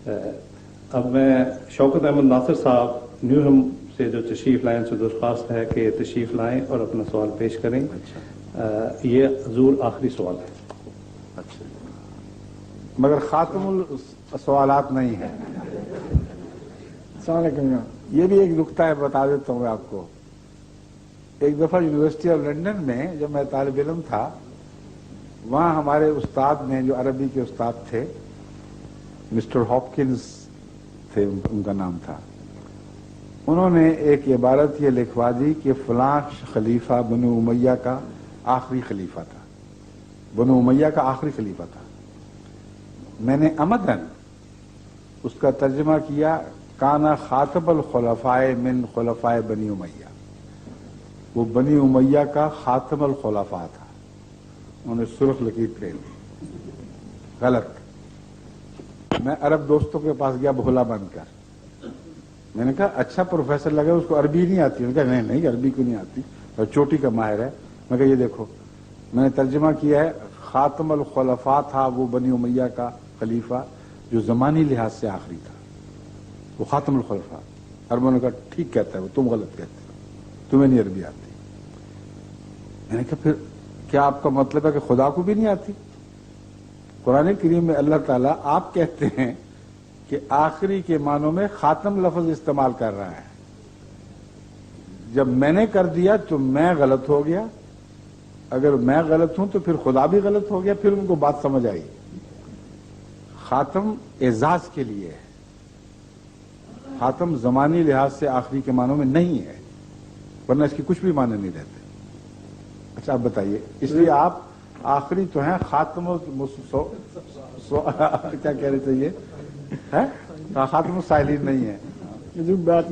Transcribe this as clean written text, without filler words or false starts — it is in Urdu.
اب میں شوکت احمد ناصر صاحب نیوہم سے جو تشریف لائیں سے درخواست ہے کہ تشریف لائیں اور اپنا سوال پیش کریں. یہ حضور آخری سوال ہے. اچھا، مگر خاتم السوالات نہیں ہے. السلام علیکم. یہ بھی ایک نکتہ ہے، بتا دیتا ہوں میں آپ کو. ایک دفعہ یونیورسٹی آف لنڈن میں جب میں طالب علم تھا، وہاں ہمارے استاد نے، جو عربی کے استاد تھے، مسٹر ہاپکنز تھے ان کا نام تھا، انہوں نے ایک عبارت یہ لکھوا دی کہ فلاں خلیفہ بنو امیہ کا آخری خلیفہ تھا. بنو امیہ کا آخری خلیفہ تھا. میں نے عمدن اس کا ترجمہ کیا کانا خاتم الخلفاء من خلفاء بنی امیہ. وہ بنی امیہ کا خاتم الخلفاء تھا. انہوں نے سرخ لکیر پھیر لی. غلط. میں عرب دوستوں کے پاس گیا بھولا بن کر. میں نے کہا اچھا پروفیسر لگا، اس کو عربی نہیں آتی. انہوں نے کہا نہیں عربی کو نہیں آتی، اور چوٹی کا ماہر ہے. میں کہا یہ دیکھو، میں نے ترجمہ کیا ہے خاتم الخلفاء تھا وہ بنی امیہ کا خلیفہ جو زمانی لحاظ سے آخری تھا، وہ خاتم الخلفاء. عربوں نے کہا ٹھیک کہتا ہے وہ، تم غلط کہتے ہو، تمہیں نہیں عربی آتی. میں نے کہا پھر کیا آپ کا مطلب ہے کہ خدا کو بھی نہیں آتی؟ قرآن کریم میں اللہ تعالیٰ آپ کہتے ہیں کہ آخری کے معنوں میں خاتم لفظ استعمال کر رہا ہے. جب میں نے کر دیا تو میں غلط ہو گیا، اگر میں غلط ہوں تو پھر خدا بھی غلط ہو گیا. پھر ان کو بات سمجھ آئی. خاتم اعزاز کے لیے ہے، خاتم زمانی لحاظ سے آخری کے معنوں میں نہیں ہے، ورنہ اس کی کچھ بھی معنی نہیں رہتے. اچھا آپ بتائیے، اس لیے آپ آخری تو ہیں، خاتم کیا کہہ رہے تھے یہ خاتم السائلین نہیں ہے. بات